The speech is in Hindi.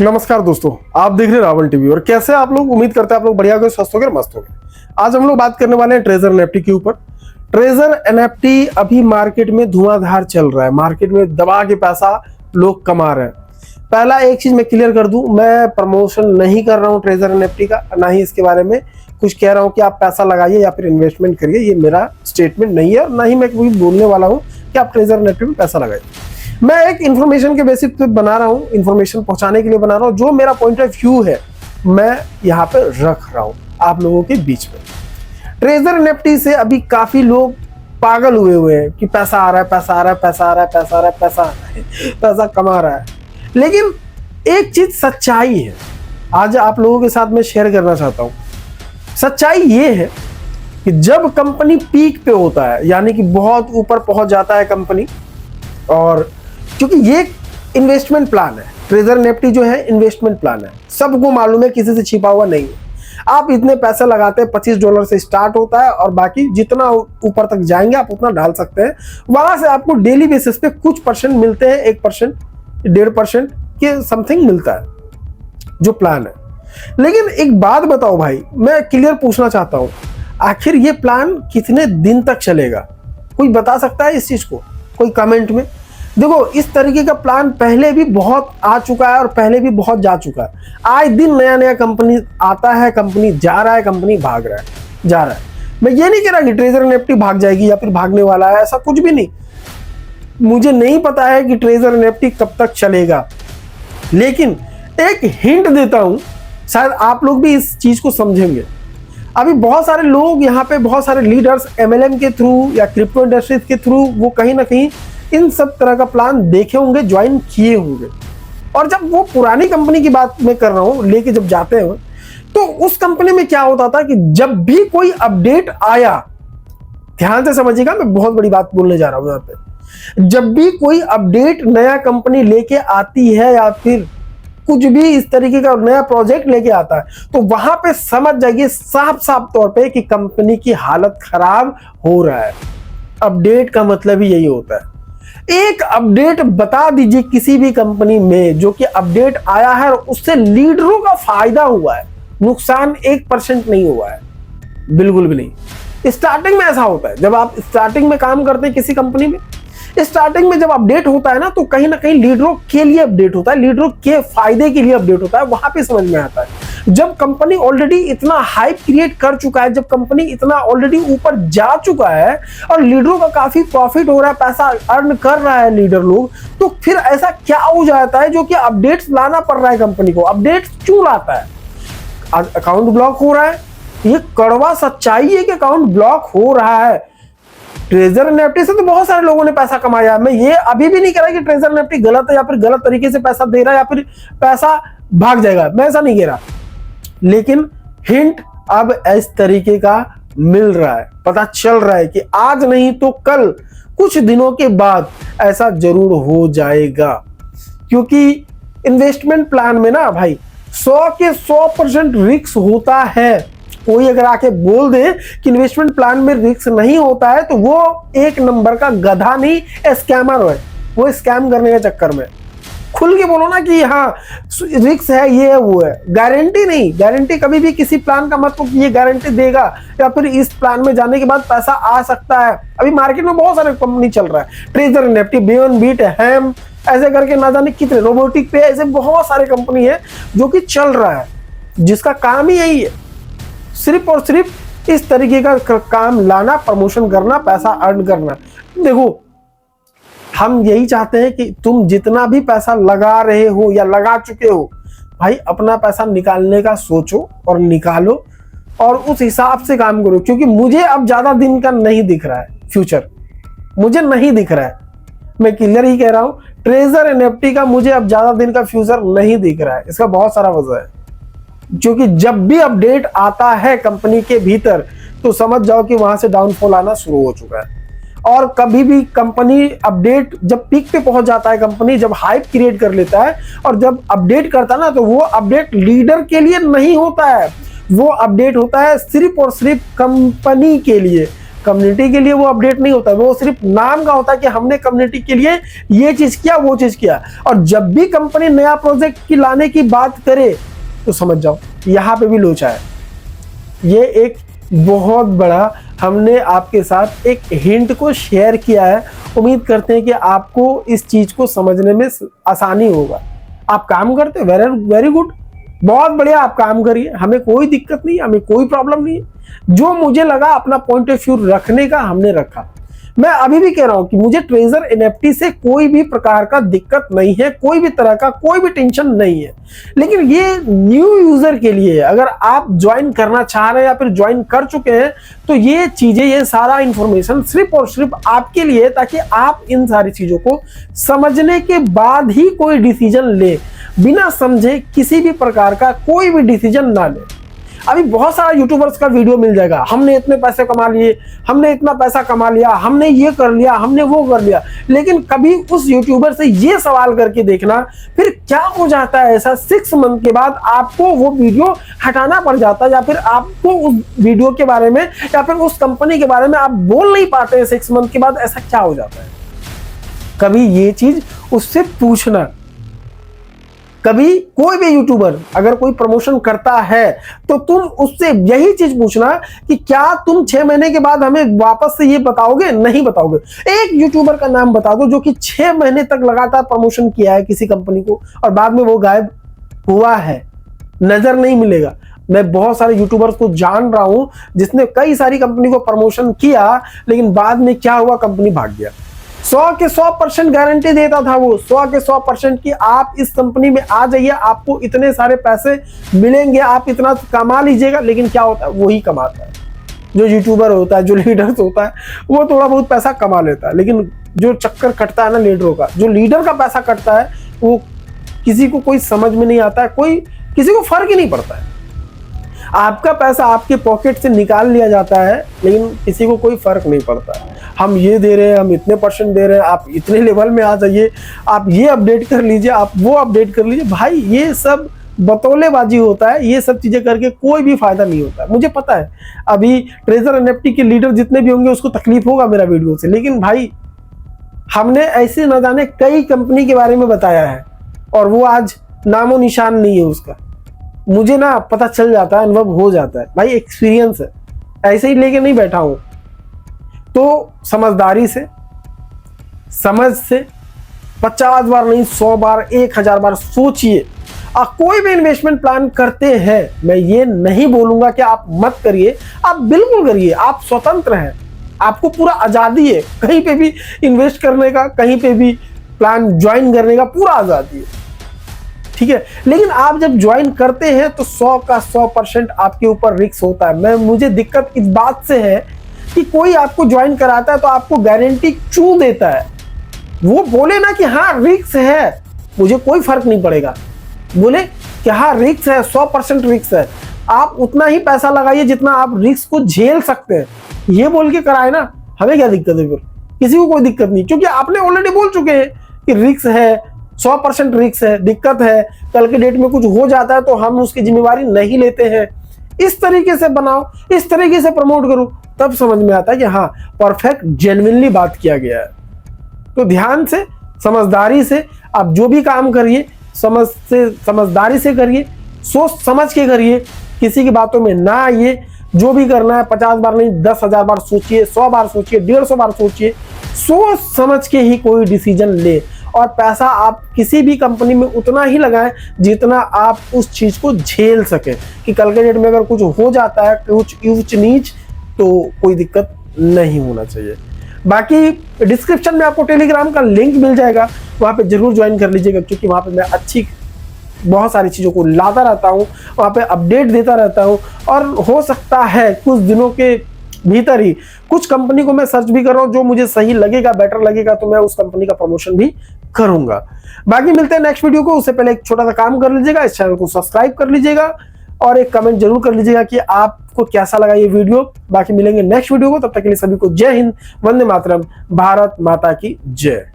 नमस्कार दोस्तों, आप देख रहे हैं रावण टीवी। और कैसे आप लोग, उम्मीद करते हैं आप लोग बढ़िया हो गए, स्वस्थ हो गए, मस्त हो गए। आज हम लोग बात करने वाले हैं ट्रेजर एनएफटी के ऊपर। ट्रेजर एनएफटी अभी मार्केट में धुआंधार चल रहा है, मार्केट में दबा के पैसा लोग कमा रहे हैं। पहला एक चीज मैं क्लियर कर दूं, मैं प्रमोशन नहीं कर रहा हूं ट्रेजर एनएफटी का, ना ही इसके बारे में कुछ कह रहा हूं कि आप पैसा लगाइए या फिर इन्वेस्टमेंट करिए। ये मेरा स्टेटमेंट नहीं है, ना ही मैं कोई बोलने वाला हूं कि आप ट्रेजर एनएफटी में पैसा लगाइए। मैं एक इन्फॉर्मेशन के बेसिस पे बना रहा हूँ, इन्फॉर्मेशन पहुंचाने के लिए बना रहा हूँ। जो मेरा पॉइंट ऑफ व्यू है मैं यहाँ पे रख रहा हूँ आप लोगों के बीच में। ट्रेजर एनएफटी से अभी काफी लोग पागल हुए हैं कि पैसा आ रहा है, पैसा आ रहा है, पैसा आ रहा है, पैसा आ रहा है, पैसा आ रहा है, पैसा कमा रहा है। लेकिन एक चीज सच्चाई है, आज आप लोगों के साथ मैं शेयर करना चाहता हूँ। सच्चाई ये है कि जब कंपनी पीक पे होता है, यानी कि बहुत ऊपर पहुंच जाता है कंपनी, और क्योंकि ये इन्वेस्टमेंट प्लान है, ट्रेजर एनएफटी जो है इन्वेस्टमेंट प्लान है, सबको मालूम है, किसी से छिपा हुआ नहीं है। आप इतने पैसे लगाते हैं, $25 से स्टार्ट होता है और बाकी जितना ऊपर तक जाएंगे आप उतना डाल सकते हैं। वहां से आपको डेली बेसिस पे कुछ परसेंट मिलते हैं, 1%, 1.5% के समथिंग मिलता है जो प्लान है। लेकिन एक बात बताओ भाई, मैं क्लियर पूछना चाहता हूं, आखिर ये प्लान कितने दिन तक चलेगा? कोई बता सकता है इस चीज को? कोई कमेंट में। देखो, इस तरीके का प्लान पहले भी बहुत आ चुका है और पहले भी बहुत जा चुका है। आए दिन नया नया कंपनी आता है, कंपनी जा रहा है, कंपनी भाग रहा है, जा रहा है। मैं ये नहीं कह रहा कि ट्रेजर एनएफटी भाग जाएगी या फिर भागने वाला है, ऐसा कुछ भी नहीं। मुझे नहीं पता है कि ट्रेजर एनएफटी कब तक चलेगा, लेकिन एक हिंट देता हूं, शायद आप लोग भी इस चीज को समझेंगे। अभी बहुत सारे लोग यहाँ पे, बहुत सारे लीडर्स एमएलएम के थ्रू या क्रिप्टो इंडस्ट्रीज के थ्रू, वो कहीं ना कहीं इन सब तरह का प्लान देखे होंगे, ज्वाइन किए होंगे। और जब वो पुरानी कंपनी की बात मैं कर रहा हूं, लेके जब जाते हैं, तो उस कंपनी में क्या होता था कि जब भी कोई अपडेट आया, ध्यान से समझिएगा, मैं बहुत बड़ी बात बोलने जा रहा हूं यहाँ पे। जब भी कोई अपडेट नया कंपनी लेके आती है या फिर कुछ भी इस तरीके का नया प्रोजेक्ट लेके आता है, तो वहां पे समझ जाइए साफ साफ तौर पे कि कंपनी की हालत खराब हो रहा है। अपडेट का मतलब ही यही होता है। एक अपडेट बता दीजिए किसी भी कंपनी में जो कि अपडेट आया है और उससे लीडरों का फायदा हुआ है, नुकसान 1% नहीं हुआ है, बिल्कुल भी नहीं। स्टार्टिंग में ऐसा होता है, जब आप स्टार्टिंग में काम करते हैं किसी कंपनी में, स्टार्टिंग में जब अपडेट होता है ना, तो कहीं ना कहीं लीडरों के लिए अपडेट होता है, लीडरों के फायदे के लिए अपडेट होता है। वहां पे समझ में आता है जब कंपनी ऑलरेडी इतना हाइप क्रिएट कर चुका है, जब कंपनी इतना ऑलरेडी ऊपर जा चुका है और लीडरों का काफी प्रॉफिट हो रहा है, पैसा अर्न कर रहा है लीडर लोग, तो फिर ऐसा क्या हो जाता है जो कि अपडेट्स लाना पड़ रहा है कंपनी को। अपडेट्स क्यों लाता है? अकाउंट ब्लॉक हो रहा है। ये कड़वा सच्चाई है कि अकाउंट ब्लॉक हो रहा है। ट्रेजर एनएफटी से तो बहुत सारे लोगों ने पैसा कमाया। मैं ये अभी भी नहीं कह रहा कि ट्रेजर एनएफटी गलत है या फिर गलत तरीके से पैसा दे रहा है या फिर पैसा भाग जाएगा, मैं ऐसा नहीं कह रहा। लेकिन हिंट अब इस तरीके का मिल रहा है, पता चल रहा है कि आज नहीं तो कल, कुछ दिनों के बाद ऐसा जरूर हो जाएगा। क्योंकि इन्वेस्टमेंट प्लान में ना भाई 100 के 100% रिस्क होता है। कोई अगर आके बोल दे कि इन्वेस्टमेंट प्लान में रिस्क नहीं होता है, तो वो एक नंबर का गधा नहीं, स्कैमर है। वो स्कैम करने के चक्कर में खुल के बोलो ना कि हाँ रिस्क है, ये है, वो है। गारंटी नहीं, गारंटी कभी भी किसी प्लान का मतलब ये गारंटी देगा या फिर इस प्लान में जाने के बाद पैसा आ सकता है। अभी मार्केट में बहुत सारे कंपनी चल रहा है, ट्रेजर एनएफटी, बियॉन्ड बीट, हैम, ऐसे करके ना जाने कितने, रोबोटिक पे, ऐसे बहुत सारे कंपनी है जो कि चल रहा है, जिसका काम ही यही है, सिर्फ और सिर्फ इस तरीके का काम लाना, प्रमोशन करना, पैसा अर्न करना। देखो, हम यही चाहते हैं कि तुम जितना भी पैसा लगा रहे हो या लगा चुके हो, भाई अपना पैसा निकालने का सोचो और निकालो और उस हिसाब से काम करो। क्योंकि मुझे अब ज्यादा दिन का नहीं दिख रहा है फ्यूचर, मुझे नहीं दिख रहा है, मैं क्लियर ही कह रहा हूं। ट्रेजर एनएफटी का मुझे अब ज्यादा दिन का फ्यूचर नहीं दिख रहा है। इसका बहुत सारा वजह है, क्योंकि जब भी अपडेट आता है कंपनी के भीतर, तो समझ जाओ कि वहां से डाउनफॉल आना शुरू हो चुका है। और कभी भी कंपनी अपडेट जब पीक पे पहुंच जाता है, कंपनी जब हाइप क्रिएट कर लेता है और जब अपडेट करता है ना, तो वो अपडेट लीडर के लिए नहीं होता है, वो अपडेट होता है सिर्फ और सिर्फ कंपनी के लिए। कम्युनिटी के लिए वो अपडेट नहीं होता, वो सिर्फ नाम का होता है कि हमने कम्युनिटी के लिए ये चीज किया, वो चीज किया। और जब भी कंपनी नया प्रोजेक्ट की लाने की बात करे तो समझ जाओ यहां पे भी लोचा है। ये एक बहुत बड़ा हमने आपके साथ एक हिंट को शेयर किया है। उम्मीद करते हैं कि आपको इस चीज को समझने में आसानी होगा। आप काम करते हैं, वेरी गुड, बहुत बढ़िया, आप काम करिए, हमें कोई दिक्कत नहीं, हमें कोई प्रॉब्लम नहीं है। जो मुझे लगा अपना पॉइंट ऑफ व्यू रखने का, हमने रखा। मैं अभी भी कह रहा हूं कि मुझे ट्रेजर एनएफटी से कोई भी प्रकार का दिक्कत नहीं है, कोई भी तरह का कोई भी टेंशन नहीं है। लेकिन ये न्यू यूजर के लिए, अगर आप ज्वाइन करना चाह रहे हैं या फिर ज्वाइन कर चुके हैं, तो ये चीजें, ये सारा इंफॉर्मेशन सिर्फ और सिर्फ आपके लिए, ताकि आप इन सारी चीजों को समझने के बाद ही कोई डिसीजन ले। बिना समझे किसी भी प्रकार का कोई भी डिसीजन ना ले। अभी बहुत सारा यूट्यूबर्स का वीडियो मिल जाएगा, हमने इतने पैसे कमा लिए, हमने इतना पैसा कमा लिया, हमने ये कर लिया, हमने वो कर लिया। लेकिन कभी उस यूट्यूबर से ये सवाल करके देखना, फिर क्या हो जाता है ऐसा 6 मंथ के बाद आपको वो वीडियो हटाना पड़ जाता है, या फिर आपको उस वीडियो के बारे में या फिर उस कंपनी के बारे में आप बोल नहीं पाते हैं 6 मंथ के बाद। ऐसा क्या हो जाता है? कभी ये चीज उससे पूछना। कभी कोई भी यूट्यूबर अगर कोई प्रमोशन करता है तो तुम उससे यही चीज पूछना कि क्या तुम 6 महीने के बाद हमें वापस से ये बताओगे? नहीं बताओगे। एक यूट्यूबर का नाम बता दो जो कि 6 महीने तक लगातार प्रमोशन किया है किसी कंपनी को और बाद में वो गायब हुआ है, नजर नहीं मिलेगा। मैं बहुत सारे यूट्यूबर्स को जान रहा हूं जिसने कई सारी कंपनी को प्रमोशन किया, लेकिन बाद में क्या हुआ, कंपनी भाग गया। 100 के 100% गारंटी देता था वो, 100 के 100% की आप इस कंपनी में आ जाइए, आपको इतने सारे पैसे मिलेंगे, आप इतना कमा लीजिएगा। लेकिन क्या होता है, वही कमाता है। जो यूट्यूबर होता है, जो लीडर होता है, वो थोड़ा बहुत पैसा कमा लेता है। लेकिन जो चक्कर कटता है ना लीडरों का, जो लीडर का पैसा कटता है, वो किसी को कोई समझ में नहीं आता है, कोई किसी को फर्क ही नहीं पड़ता है। आपका पैसा आपके पॉकेट से निकाल लिया जाता है, लेकिन किसी को कोई फर्क नहीं पड़ता है। हम ये दे रहे हैं, हम इतने % दे रहे हैं, आप इतने लेवल में आ जाइए, आप ये अपडेट कर लीजिए, आप वो अपडेट कर लीजिए। भाई ये सब बतौलेबाजी होता है, ये सब चीजें करके कोई भी फायदा नहीं होता है। मुझे पता है अभी ट्रेजर एनएफटी के लीडर जितने भी होंगे उसको तकलीफ होगा मेरा वीडियो से, लेकिन भाई हमने ऐसे न जाने कई कंपनी के बारे में बताया है और वो आज नामो निशान नहीं है उसका। मुझे ना पता चल जाता है, अनुभव हो जाता है भाई, एक्सपीरियंस है, ऐसे ही लेके नहीं बैठा हूं। तो समझदारी से, समझ से 50 बार नहीं 100 बार 1000 बार सोचिए। कोई भी इन्वेस्टमेंट प्लान करते हैं, मैं ये नहीं बोलूंगा कि आप मत करिए, आप बिल्कुल करिए, आप स्वतंत्र हैं, आपको पूरा आजादी है कहीं पे भी इन्वेस्ट करने का, कहीं पे भी प्लान ज्वाइन करने का पूरा आजादी है, ठीक है। लेकिन आप जब ज्वाइन करते हैं तो 100 का 100% आपके ऊपर रिस्क होता है। मुझे दिक्कत इस बात से है कि कोई आपको ज्वाइन कराता है तो आपको गारंटी क्यों देता है? वो बोले ना कि हाँ रिस्क है, मुझे कोई फर्क नहीं पड़ेगा, बोले कि हाँ रिस्क है, 100% रिस्क है, आप उतना ही पैसा लगाइए जितना आप रिस्क को झेल सकते हैं, ये बोल के कराए ना, हमें क्या दिक्कत है? फिर किसी को कोई दिक्कत नहीं, क्योंकि आपने ऑलरेडी बोल चुके हैं कि रिस्क है, 100% रिस्क है, दिक्कत है, कल के डेट में कुछ हो जाता है तो हम उसकी जिम्मेवारी नहीं लेते हैं। इस तरीके से बनाओ, इस तरीके से प्रमोट करो, तब समझ में आता है कि हाँ परफेक्ट जेन्युइनली बात किया गया है। तो ध्यान से, समझदारी से आप जो भी काम करिए, समझदारी से करिए, सोच समझ के करिए, किसी की बातों में ना आइए। जो भी करना है 50 बार नहीं 10,000 बार सोचिए, 100 बार सोचिए, 150 बार सोचिए, सोच समझ के ही कोई डिसीजन ले। और पैसा आप किसी भी कंपनी में उतना ही लगाएं जितना आप उस चीज को झेल सके, कि कल के डेट में अगर कुछ हो जाता है, कुछ ऊंच नीच, तो कोई दिक्कत नहीं होना चाहिए। बाकी डिस्क्रिप्शन में आपको टेलीग्राम का लिंक मिल जाएगा, वहाँ पे जरूर ज्वाइन कर लीजिएगा, क्योंकि वहाँ पे मैं अच्छी बहुत सारी चीज़ों को लाता रहता हूँ, वहाँ पे अपडेट देता रहता हूँ। और हो सकता है कुछ दिनों के भीतर ही कुछ कंपनी को मैं सर्च भी कर रहा हूँ, जो मुझे सही लगेगा, बेटर लगेगा, तो मैं उस कंपनी का प्रमोशन भी करूंगा। बाकी मिलते हैं नेक्स्ट वीडियो को, उससे पहले एक छोटा सा काम कर लीजिएगा, इस चैनल को सब्सक्राइब कर लीजिएगा और एक कमेंट जरूर कर लीजिएगा कि आपको कैसा लगा ये वीडियो। बाकी मिलेंगे नेक्स्ट वीडियो को, तब तक के लिए सभी को जय हिंद, वंदे मातरम, भारत माता की जय।